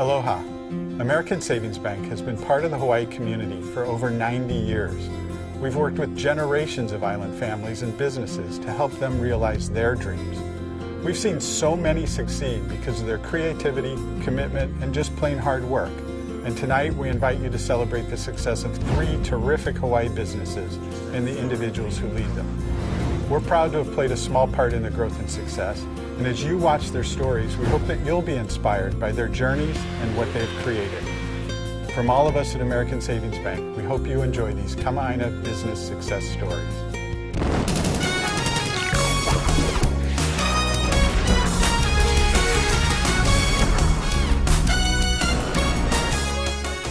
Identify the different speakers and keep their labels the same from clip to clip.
Speaker 1: Aloha. American Savings Bank has been part of the Hawaii community for over 90 years. We've worked with generations of island families and businesses to help them realize their dreams. We've seen so many succeed because of their creativity, commitment, and just plain hard work. And tonight we invite you to celebrate the success of 3 terrific Hawaii businesses and the individuals who lead them. We're proud to have played a small part in their growth and success, and as you watch their stories, we hope that you'll be inspired by their journeys and what they've created. From all of us at American Savings Bank, we hope you enjoy these aina business success stories.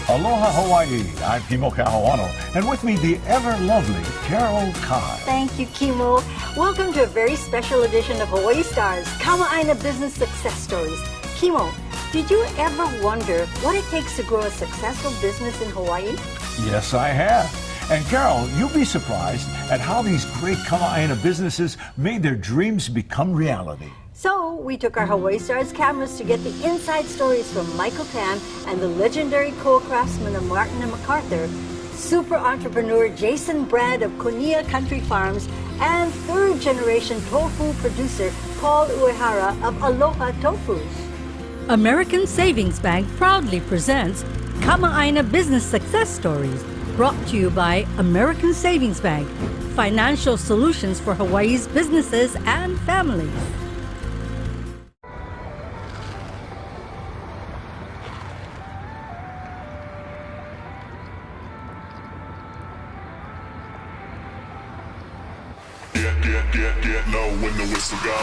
Speaker 2: Aloha Hawaii, I'm Kimo Kahawano, and with me the ever-lovely Carol Kai.
Speaker 3: Thank you, Kimo. Welcome to a very special edition of Hawaii Stars, aina Business Success Stories. Kimo, did you ever wonder what it takes to grow a successful business in Hawaii?
Speaker 2: Yes, I have. And Carol, you'll be surprised at how these great aina businesses made their dreams become reality.
Speaker 3: So we took our Hawaii Stars cameras to get the inside stories from Michael Tam and the legendary co-craftsman of Martin and MacArthur, super entrepreneur Jason Brad of Konia Country Farms, and third-generation tofu producer Paul Uehara of Aloha Tofu.
Speaker 4: American Savings Bank proudly presents aina Business Success Stories, brought to you by American Savings Bank, financial solutions for Hawaii's businesses and families.
Speaker 5: Get low when the whistle go.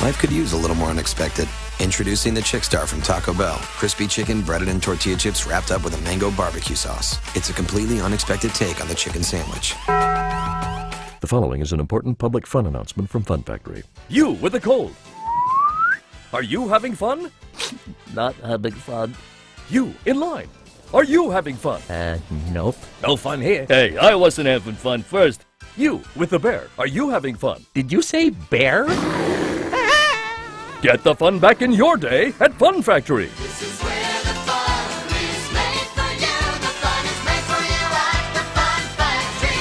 Speaker 6: Life could use a little more unexpected. Introducing the Chick Star from Taco Bell. Crispy chicken breaded in tortilla chips wrapped up with a mango barbecue sauce. It's a completely unexpected take on the chicken sandwich.
Speaker 7: The following is an important public fun announcement from Fun Factory.
Speaker 8: You with a cold. Are you having fun?
Speaker 9: Not having fun.
Speaker 8: You in line. Are you having fun?
Speaker 9: Nope.
Speaker 8: No fun here. Hey, I wasn't having fun first. You with the bear. Are you having fun?
Speaker 9: Did you say bear?
Speaker 8: Get the fun back in your day at Fun Factory.
Speaker 10: This is where the fun is made for you. The fun is made for you at the Fun Factory.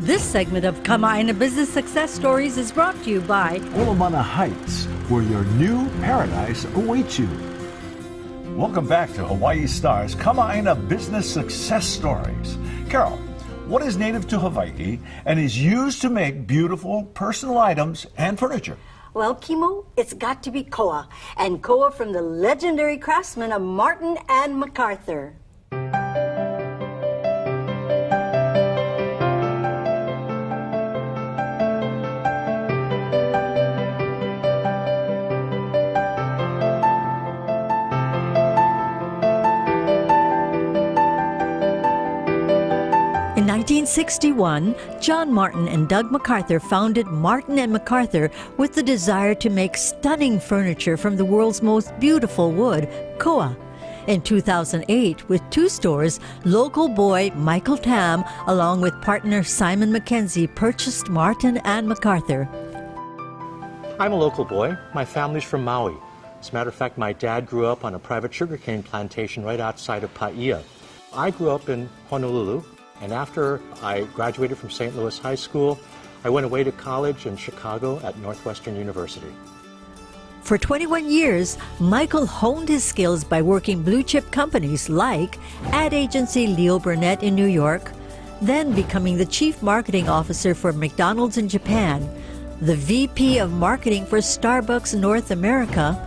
Speaker 4: This segment of aina Business Success Stories is brought to you by
Speaker 2: Olomana Heights, where your new paradise awaits you. Welcome back to Hawaii Stars aina Business Success Stories. Carol, what is native to Hawaii and is used to make beautiful personal items and furniture?
Speaker 3: Well, Kimo, it's got to be koa, and koa from the legendary craftsmen of Martin and MacArthur.
Speaker 4: In 1961, John Martin and Doug MacArthur founded Martin and MacArthur with the desire to make stunning furniture from the world's most beautiful wood, koa. In 2008, with 2 stores, local boy Michael Tam, along with partner Simon McKenzie, purchased Martin and MacArthur.
Speaker 11: I'm a local boy. My family's from Maui. As a matter of fact, my dad grew up on a private sugarcane plantation right outside of Paia. I grew up in Honolulu. And after I graduated from St. Louis High School, I went away to college in Chicago at Northwestern University.
Speaker 4: For 21 years, Michael honed his skills by working blue-chip companies like ad agency Leo Burnett in New York, then becoming the chief marketing officer for McDonald's in Japan, the VP of marketing for Starbucks North America,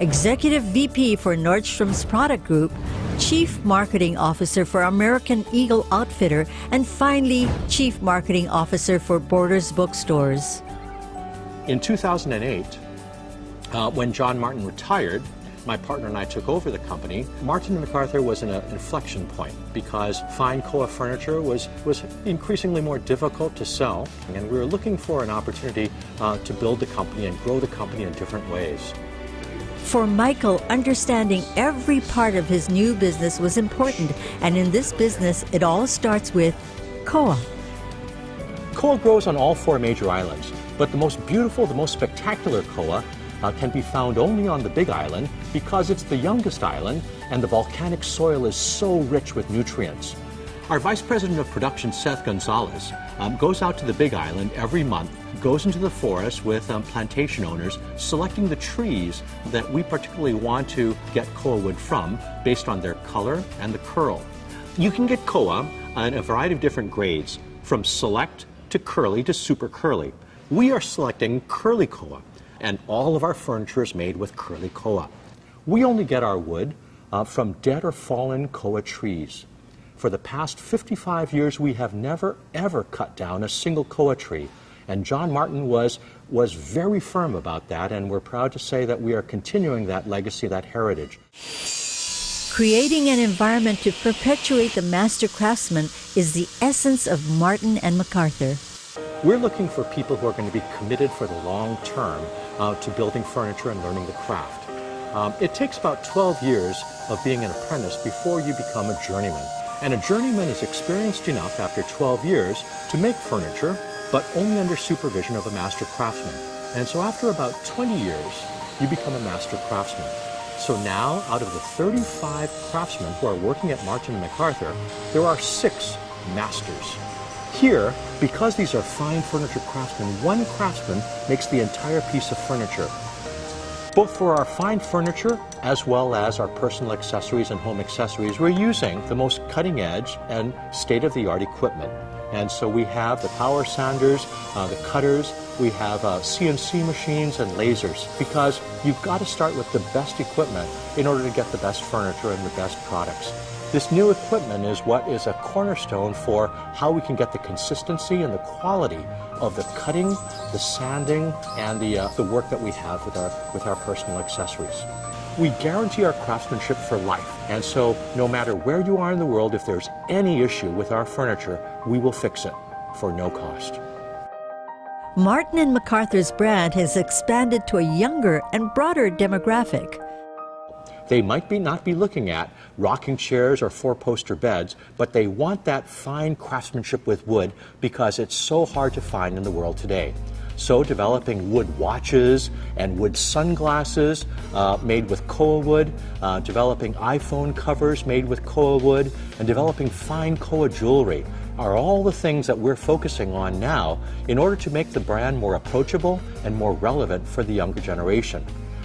Speaker 4: executive VP for Nordstrom's product group, Chief Marketing Officer for American Eagle Outfitter, and finally, Chief Marketing Officer for Borders Bookstores.
Speaker 11: In 2008, when John Martin retired, my partner and I took over the company. Martin & McArthur was in an inflection point because fine koa furniture was increasingly more difficult to sell, and we were looking for an opportunity to build the company and grow the company in different ways.
Speaker 4: For Michael, understanding every part of his new business was important, and in this business, it all starts with koa.
Speaker 11: Koa grows on all 4 major islands, but the most beautiful, the most spectacular koa can be found only on the Big Island because it's the youngest island and the volcanic soil is so rich with nutrients. Our Vice President of Production, Seth Gonzalez, goes out to the Big Island every month, goes into the forest with plantation owners, selecting the trees that we particularly want to get koa wood from based on their color and the curl. You can get koa in a variety of different grades, from select to curly to super curly. We are selecting curly koa, and all of our furniture is made with curly koa. We only get our wood from dead or fallen koa trees. For the past 55 years, we have never, ever cut down a single koa tree. And John Martin was very firm about that, and we're proud to say that we are continuing that legacy, that heritage.
Speaker 4: Creating an environment to perpetuate the master craftsman is the essence of Martin and McArthur.
Speaker 11: We're looking for people who are going to be committed for the long term to building furniture and learning the craft. It takes about 12 years of being an apprentice before you become a journeyman. And a journeyman is experienced enough after 12 years to make furniture, but only under supervision of a master craftsman. And so after about 20 years, you become a master craftsman. So now, out of the 35 craftsmen who are working at Martin & McArthur, there are 6 masters. Here, because these are fine furniture craftsmen, one craftsman makes the entire piece of furniture. Both for our fine furniture as well as our personal accessories and home accessories, we're using the most cutting edge and state-of-the-art equipment. And so we have the power sanders, the cutters, we have CNC machines and lasers, because you've got to start with the best equipment in order to get the best furniture and the best products. This new equipment is what is a cornerstone for how we can get the consistency and the quality of the cutting, the sanding, and the work that we have with our personal accessories. We guarantee our craftsmanship for life, and so no matter where you are in the world, if there's any issue with our furniture, we will fix it for no cost.
Speaker 4: Martin & McArthur's brand has expanded to a younger and broader demographic.
Speaker 11: They might not be looking at rocking chairs or 4-poster beds, but they want that fine craftsmanship with wood because it's so hard to find in the world today. So developing wood watches and wood sunglasses made with koa wood, developing iPhone covers made with koa wood, and developing fine koa jewelry are all the things that we're focusing on now in order to make the brand more approachable and more relevant for the younger generation.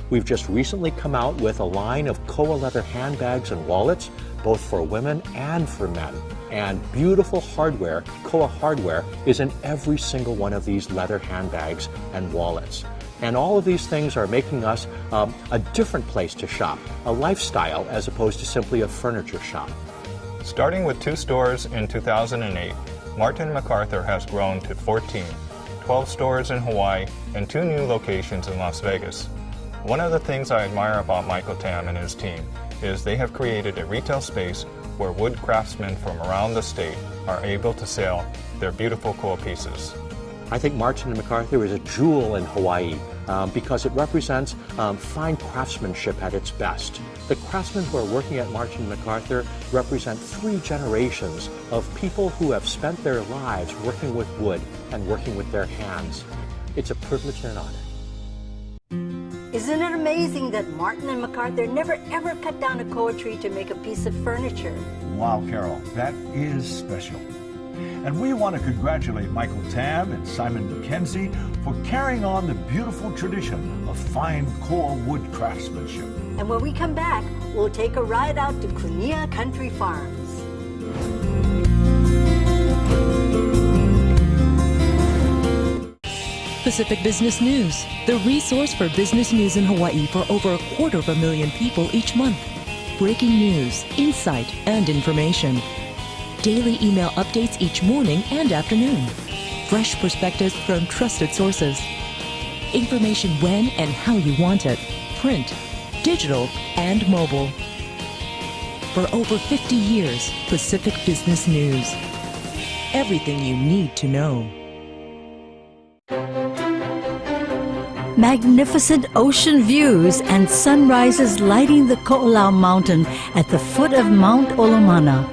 Speaker 11: We've just recently come out with a line of koa leather handbags and wallets, both for women and for men. And beautiful hardware, koa hardware, is in every single one of these leather handbags and wallets. And all of these things are making us a different place to shop, a lifestyle as opposed to simply a furniture shop.
Speaker 1: Starting with 2 stores in 2008, Martin & McArthur has grown to 14, 12 stores in Hawaii, and 2 new locations in Las Vegas. One of the things I admire about Michael Tam and his team is they have created a retail space where wood craftsmen from around the state are able to sell their beautiful koa pieces.
Speaker 11: I think Martin & McArthur is a jewel in Hawaii because it represents fine craftsmanship at its best. The craftsmen who are working at Martin & McArthur represent 3 generations of people who have spent their lives working with wood and working with their hands. It's a privilege and an honor.
Speaker 3: Isn't it amazing that Martin and McArthur never ever cut down a koa tree to make a piece of furniture?
Speaker 2: Wow, Carol, that is special. And we want to congratulate Michael Tam and Simon McKenzie for carrying on the beautiful tradition of fine koa wood craftsmanship.
Speaker 3: And when we come back, we'll take a ride out to Kunia Country Farms.
Speaker 12: Pacific Business News, the resource for business news in Hawaii for over 250,000 people each month. Breaking news, insight, and information. Daily email updates each morning and afternoon. Fresh perspectives from trusted sources. Information when and how you want it. Print, digital, and mobile. For over 50 years, Pacific Business News. Everything you need to know.
Speaker 4: Magnificent ocean views and sunrises lighting the Ko'olau Mountain at the foot of Mount Olomana.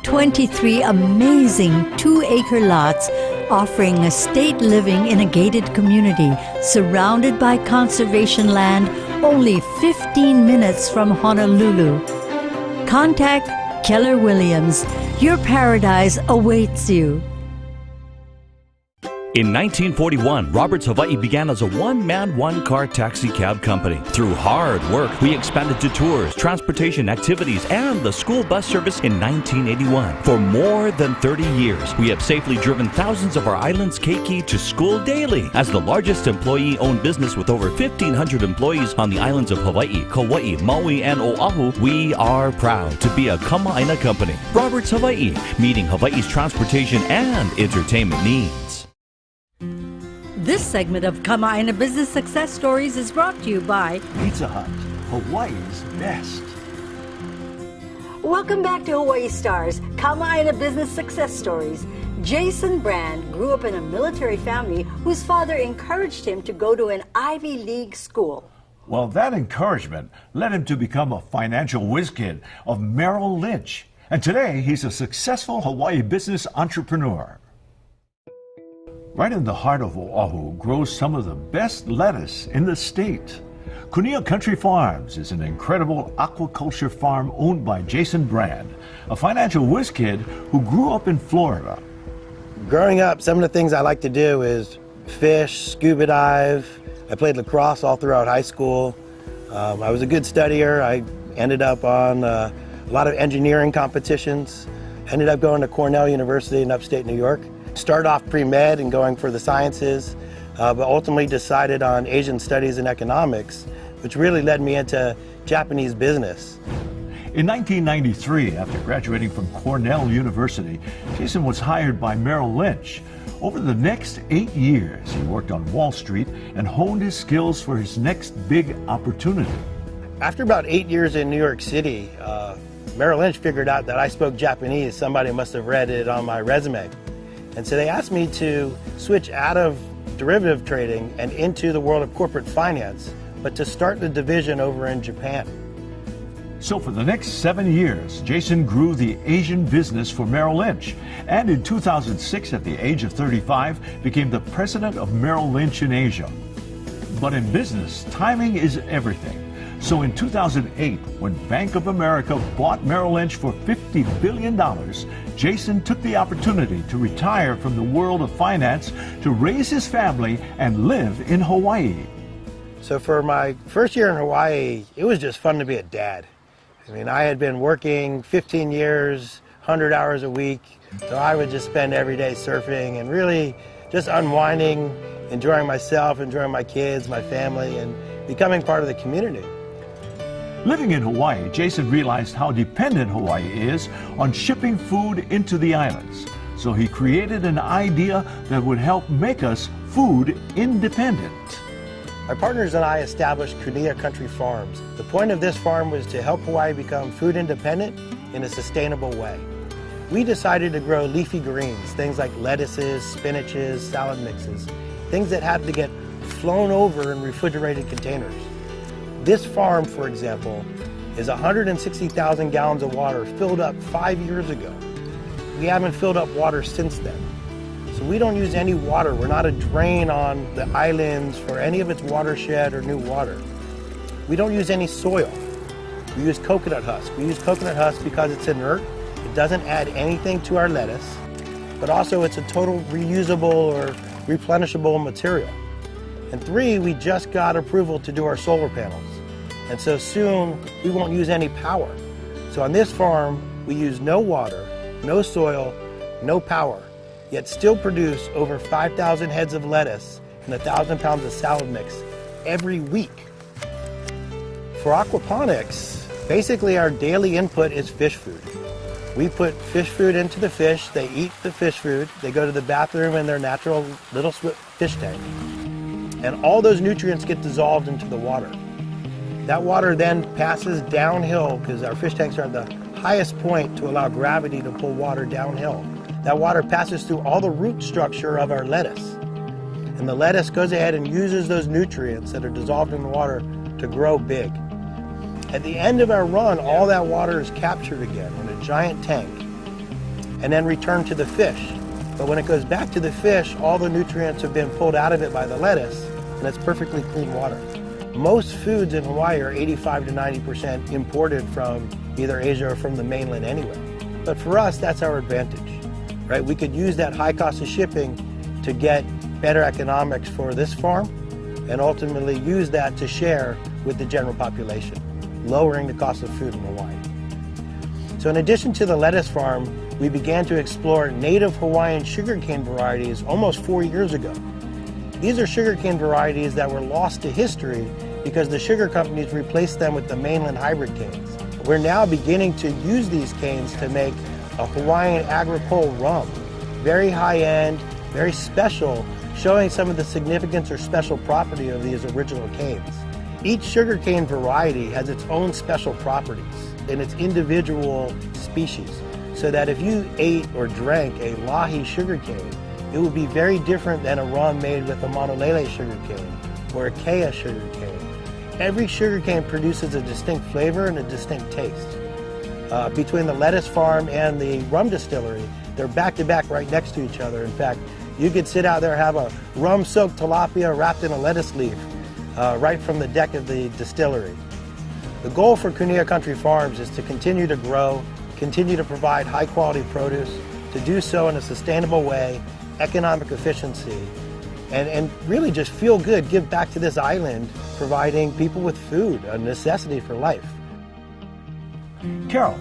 Speaker 4: 23 amazing 2-acre lots offering estate living in a gated community surrounded by conservation land only 15 minutes from Honolulu. Contact Keller Williams. Your paradise awaits you.
Speaker 8: In 1941, Roberts Hawaii began as a one-man, one-car taxi cab company. Through hard work, we expanded to tours, transportation activities, and the school bus service in 1981. For more than 30 years, we have safely driven thousands of our island's keiki to school daily. As the largest employee-owned business with over 1,500 employees on the islands of Hawaii, Kauai, Maui, and Oahu, we are proud to be a Kama'aina company. Roberts Hawaii, meeting Hawaii's transportation and entertainment needs.
Speaker 4: This segment of Kama'aina Business Success Stories is brought to you by
Speaker 2: Pizza Hut, Hawaii's best.
Speaker 3: Welcome back to Hawaii Stars, Kama'aina Business Success Stories. Jason Brand grew up in a military family whose father encouraged him to go to an Ivy League school.
Speaker 2: Well, that encouragement led him to become a financial whiz kid of Merrill Lynch. And today, he's a successful Hawaii business entrepreneur. Right in the heart of Oahu grows some of the best lettuce in the state. Kunia Country Farms is an incredible aquaculture farm owned by Jason Brand, a financial whiz kid who grew up in Florida.
Speaker 13: Growing up, some of the things I like to do is fish, scuba dive. I played lacrosse all throughout high school. I was a good studier. I ended up on a lot of engineering competitions. Ended up going to Cornell University in upstate New York. Started off pre-med and going for the sciences, but ultimately decided on Asian studies and economics, which really led me into Japanese business.
Speaker 2: In 1993, after graduating from Cornell University, Jason was hired by Merrill Lynch. Over the next 8 years, he worked on Wall Street and honed his skills for his next big opportunity.
Speaker 13: After about 8 years in New York City, Merrill Lynch figured out that I spoke Japanese. Somebody must have read it on my resume. And so they asked me to switch out of derivative trading and into the world of corporate finance, but to start the division over in Japan.
Speaker 2: So for the next 7 years, Jason grew the Asian business for Merrill Lynch, and in 2006, at the age of 35, became the president of Merrill Lynch in Asia. But in business, timing is everything. So in 2008, when Bank of America bought Merrill Lynch for $50 billion, Jason took the opportunity to retire from the world of finance to raise his family and live in Hawaii.
Speaker 13: So for my first year in Hawaii, it was just fun to be a dad. I mean, I had been working 15 years, 100 hours a week, so I would just spend every day surfing and really just unwinding, enjoying myself, enjoying my kids, my family, and becoming part of the community.
Speaker 2: Living in Hawaii, Jason realized how dependent Hawaii is on shipping food into the islands. So he created an idea that would help make us food independent.
Speaker 13: My partners and I established Kunia Country Farms. The point of this farm was to help Hawaii become food independent in a sustainable way. We decided to grow leafy greens, things like lettuces, spinaches, salad mixes, things that had to get flown over in refrigerated containers. This farm, for example, is 160,000 gallons of water filled up 5 years ago. We haven't filled up water since then. So we don't use any water. We're not a drain on the islands for any of its watershed or new water. We don't use any soil. We use coconut husk. We use coconut husk because it's inert. It doesn't add anything to our lettuce, but also it's a total reusable or replenishable material. And 3, we just got approval to do our solar panels. And so soon we won't use any power. So on this farm, we use no water, no soil, no power, yet still produce over 5,000 heads of lettuce and 1,000 pounds of salad mix every week. For aquaponics, basically our daily input is fish food. We put fish food into the fish, they eat the fish food, they go to the bathroom in their natural little fish tank, and all those nutrients get dissolved into the water. That water then passes downhill because our fish tanks are at the highest point to allow gravity to pull water downhill. That water passes through all the root structure of our lettuce. And the lettuce goes ahead and uses those nutrients that are dissolved in the water to grow big. At the end of our run, all that water is captured again in a giant tank and then returned to the fish. But when it goes back to the fish, all the nutrients have been pulled out of it by the lettuce, and it's perfectly clean water. Most foods in Hawaii are 85 to 90% imported from either Asia or from the mainland anyway. But for us, that's our advantage, right? We could use that high cost of shipping to get better economics for this farm and ultimately use that to share with the general population, lowering the cost of food in Hawaii. So in addition to the lettuce farm, we began to explore native Hawaiian sugarcane varieties almost 4 years ago. These are sugarcane varieties that were lost to history because the sugar companies replaced them with the mainland hybrid canes. We're now beginning to use these canes to make a Hawaiian agricole rum. Very high-end, very special, showing some of the significance or special property of these original canes. Each sugarcane variety has its own special properties in its individual species, so that if you ate or drank a lahi sugarcane, it would be very different than a rum made with a monolele sugarcane or a kea sugarcane. Every sugarcane produces a distinct flavor and a distinct taste. Between the lettuce farm and the rum distillery, they're back to back right next to each other. In fact, you could sit out there and have a rum-soaked tilapia wrapped in a lettuce leaf right from the deck of the distillery. The goal for Kunia Country Farms is to continue to grow, continue to provide high-quality produce, to do so in a sustainable way, economic efficiency, and really just feel good, give back to this island, providing people with food, a necessity for life.
Speaker 2: Carol,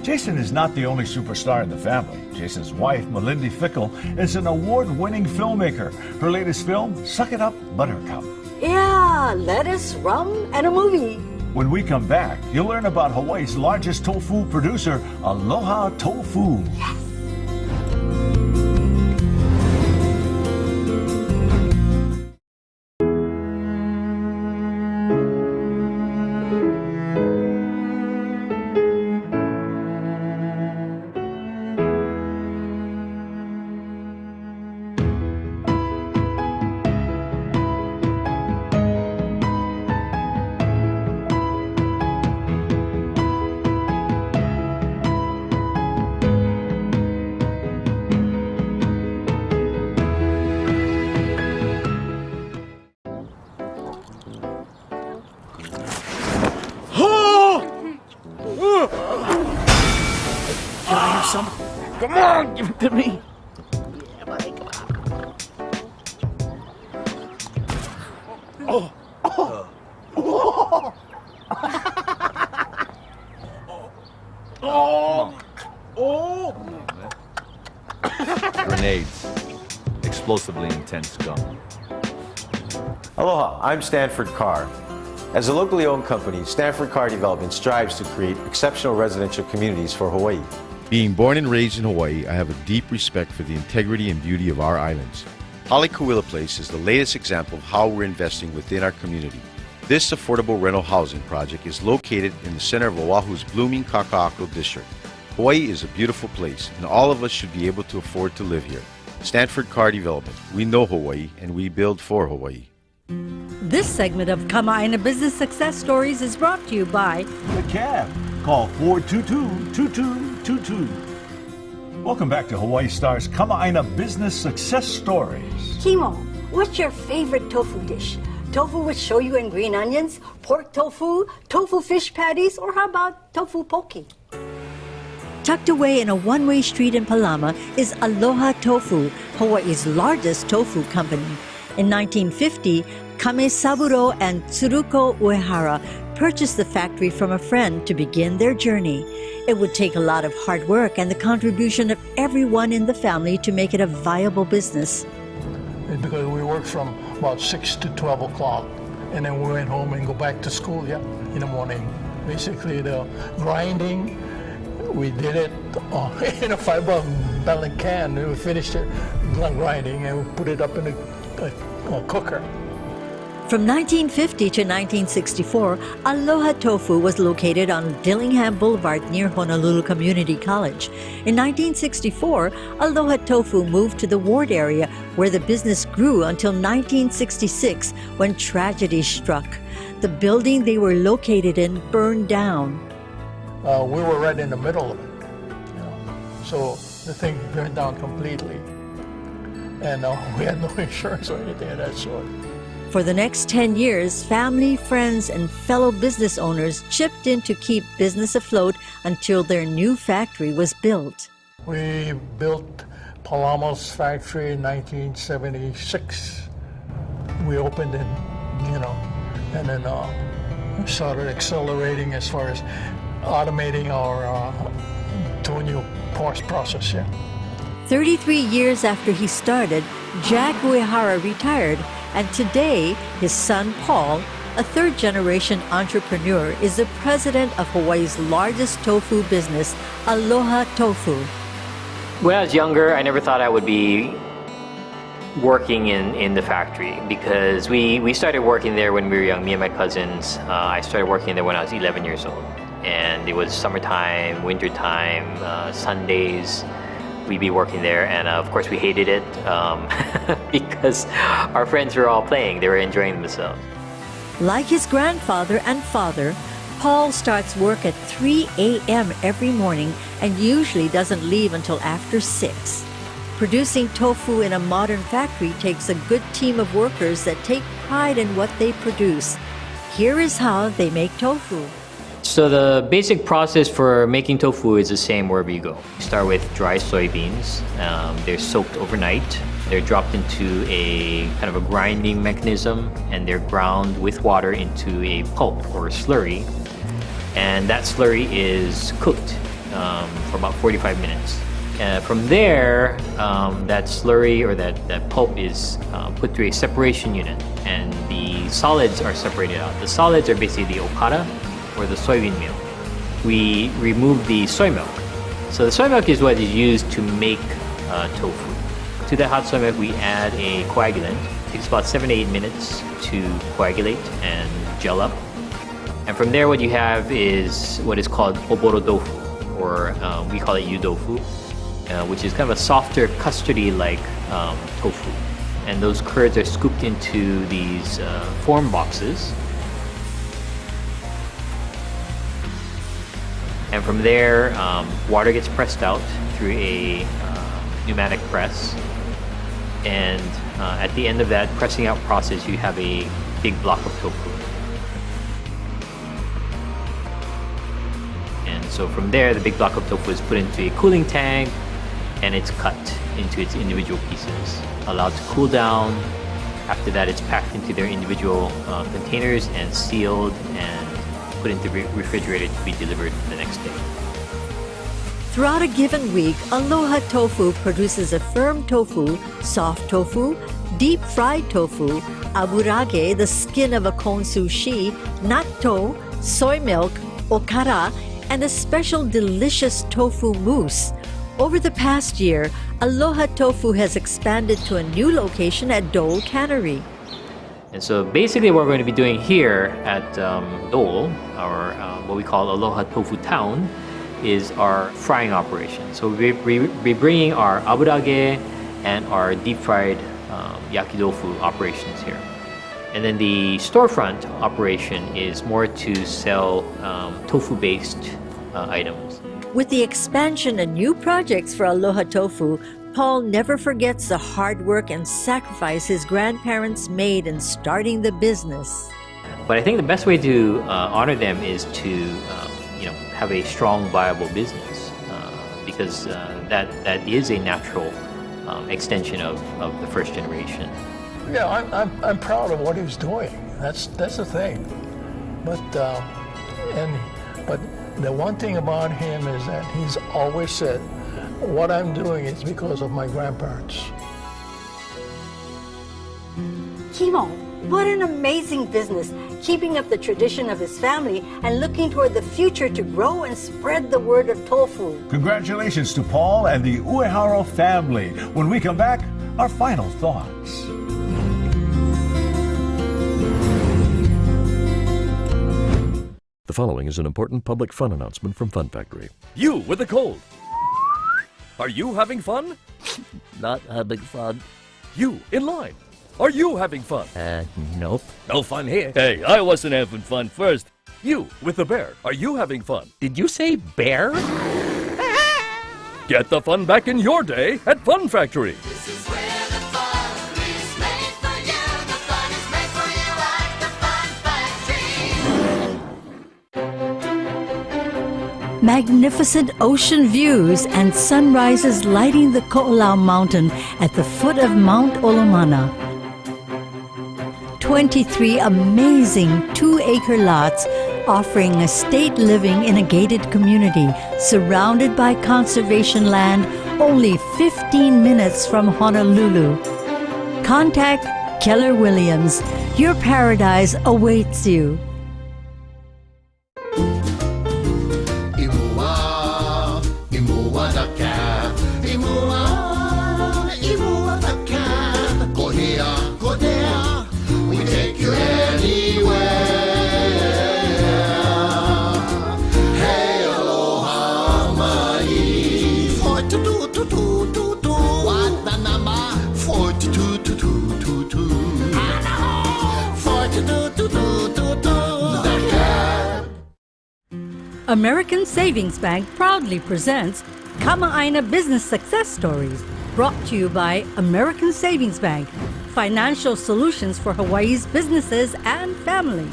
Speaker 2: Jason is not the only superstar in the family. Jason's wife, Melinda Fickle, is an award-winning filmmaker. Her latest film, Suck It Up, Buttercup.
Speaker 3: Yeah, lettuce, rum, and a movie.
Speaker 2: When we come back, you'll learn about Hawaii's largest tofu producer, Aloha Tofu.
Speaker 3: Yes.
Speaker 9: Come on, give it to me. Yeah, buddy, come on. Oh. Oh. Oh. Oh.
Speaker 14: Grenades. Explosively intense gum.
Speaker 15: Aloha, I'm Stanford Carr. As a locally owned company, Stanford Carr Development strives to create exceptional residential communities for Hawaii.
Speaker 16: Being born and raised in Hawaii, I have a deep respect for the integrity and beauty of our islands. Halikuila Place is the latest example of how we're investing within our community. This affordable rental housing project is located in the center of Oahu's blooming Kaka'ako district. Hawaii is a beautiful place, and all of us should be able to afford to live here. Stanford Carr Development. We know Hawaii, and we build for Hawaii.
Speaker 4: This segment of Kama'aina Business Success Stories is brought to you by
Speaker 2: The Cab. Call 422-2222. Welcome back to Hawaii Star's Kama'aina Business Success Stories.
Speaker 3: Kimo, what's your favorite tofu dish? Tofu with shoyu and green onions, pork tofu, tofu fish patties, or how about tofu poke?
Speaker 4: Tucked away in a one-way street in Palama is Aloha Tofu, Hawaii's largest tofu company. In 1950, Kame Saburo and Tsuruko Uehara purchased the factory from a friend to begin their journey. It would take a lot of hard work and the contribution of everyone in the family to make it a viable business.
Speaker 17: Because we worked from about 6 to 12 o'clock, and then we went home and go back to school in the morning. Basically, the grinding We did it in a 5-gallon can. We finished it grinding and we put it up in a cooker.
Speaker 4: From 1950 to 1964, Aloha Tofu was located on Dillingham Boulevard near Honolulu Community College. In 1964, Aloha Tofu moved to the Ward area where the business grew until 1966 when tragedy struck. The building they were located in burned down.
Speaker 17: We were right in the middle of it. So the thing burned down completely. And we had no insurance or anything of that sort.
Speaker 4: For the next 10 years, family, friends, and fellow business owners chipped in to keep business afloat until their new factory was built.
Speaker 17: We built Palamos factory in 1976. We opened it, and then started accelerating as far as automating our tofu process here.
Speaker 4: 33 years after he started, Jack Uehara retired, and today his son Paul, a third-generation entrepreneur, is the president of Hawaii's largest tofu business, Aloha Tofu.
Speaker 18: When I was younger, I never thought I would be working in the factory because we started working there when we were young, me and my cousins. I started working there when I was 11 years old. And it was summertime, wintertime, Sundays. We'd be working there, and of course we hated it because our friends were all playing. They were enjoying themselves.
Speaker 4: Like his grandfather and father, Paul starts work at 3 a.m. every morning and usually doesn't leave until after 6. Producing tofu in a modern factory takes a good team of workers that take pride in what they produce. Here is how they make tofu.
Speaker 18: So the basic process for making tofu is the same wherever you go. You start with dry soybeans. They're soaked overnight. They're dropped into a kind of a grinding mechanism, and they're ground with water into a pulp or a slurry. And that slurry is cooked for about 45 minutes. From there, that slurry or that pulp is put through a separation unit, and the solids are separated out. The solids are basically the okara, or the soybean meal. We remove the soy milk. So the soy milk is what is used to make tofu. To the hot soy milk, we add a coagulant. It takes about 7 to 8 minutes to coagulate and gel up. And from there, what you have is what is called oboro tofu, or we call it yu tofu, which is kind of a softer, custardy-like tofu. And those curds are scooped into these form boxes. And from there, water gets pressed out through a pneumatic press. And at the end of that pressing out process, you have a big block of tofu. And so from there, the big block of tofu is put into a cooling tank, and it's cut into its individual pieces, allowed to cool down. After that, it's packed into their individual containers and sealed and put into the refrigerator to be delivered the next day.
Speaker 4: Throughout a given week, Aloha Tofu produces a firm tofu, soft tofu, deep-fried tofu, aburage, the skin of a cone sushi, natto, soy milk, okara, and a special delicious tofu mousse. Over the past year, Aloha Tofu has expanded to a new location at Dole Cannery.
Speaker 18: And so basically what we're going to be doing here at Dole, or what we call Aloha Tofu Town, is our frying operation. So we'll be bringing our aburage and our deep-fried yakidofu operations here. And then the storefront operation is more to sell tofu-based items.
Speaker 4: With the expansion and new projects for Aloha Tofu, Paul never forgets the hard work and sacrifice his grandparents made in starting the business.
Speaker 18: But I think the best way to honor them is to have a strong, viable business, because that is a natural extension of the first generation.
Speaker 17: Yeah, I'm proud of what he's doing. That's the thing. But the one thing about him is that he's always said, what I'm doing is because of my grandparents.
Speaker 19: Kimo,
Speaker 3: What an amazing business, keeping up the tradition of his family and looking toward the future to grow and spread the word of tofu.
Speaker 2: Congratulations to Paul and the Uehara family. When we come back, our final thoughts.
Speaker 7: The following is an important public fun announcement from Fun Factory.
Speaker 19: You with a cold. Are you having fun?
Speaker 9: Not having fun.
Speaker 19: You in line. Are you having fun?
Speaker 9: Nope.
Speaker 19: No fun here. Hey, I wasn't having fun first. You with the bear. Are you having fun?
Speaker 9: Did you say bear?
Speaker 19: Get the fun back in your day at Fun Factory.
Speaker 10: This is where the fun is made for you. The fun is made for you at the Fun Factory.
Speaker 4: Magnificent ocean views and sunrises lighting the Ko'olau Mountain at the foot of Mount Olomana. 23 amazing 2-acre lots offering estate living in a gated community surrounded by conservation land only 15 minutes from Honolulu. Contact Keller Williams. Your paradise awaits you. American Savings Bank proudly presents Aina Business Success Stories, brought to you by American Savings Bank, financial solutions for Hawaii's businesses and families.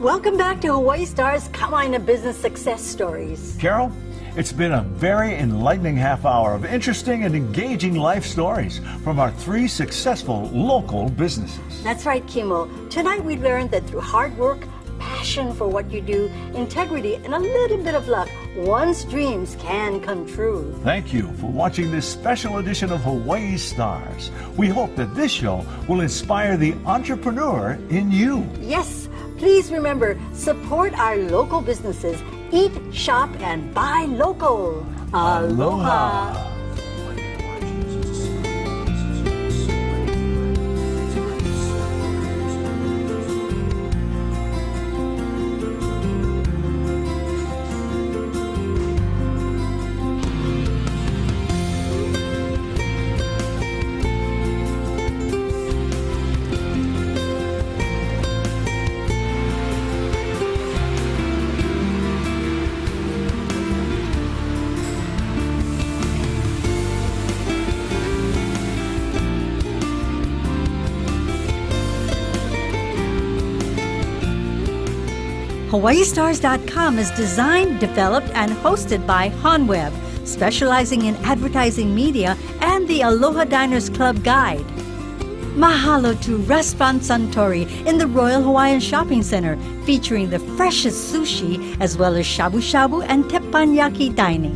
Speaker 3: Welcome back to Hawaii Star's Aina Business Success Stories.
Speaker 2: Carol, it's been a very enlightening half hour of interesting and engaging life stories from our 3 successful local businesses.
Speaker 3: That's right, Kimo. Tonight we learned that through hard work, passion for what you do, integrity, and a little bit of luck, one's dreams can come true.
Speaker 2: Thank you for watching this special edition of Hawaii Stars. We hope that this show will inspire the entrepreneur in you.
Speaker 3: Yes, please remember, support our local businesses. Eat, shop, and buy local. Aloha.
Speaker 4: HawaiiStars.com is designed, developed, and hosted by HonWeb, specializing in advertising media and the Aloha Diners Club Guide. Mahalo to Restaurant Suntory in the Royal Hawaiian Shopping Center, featuring the freshest sushi as well as shabu-shabu and teppanyaki dining.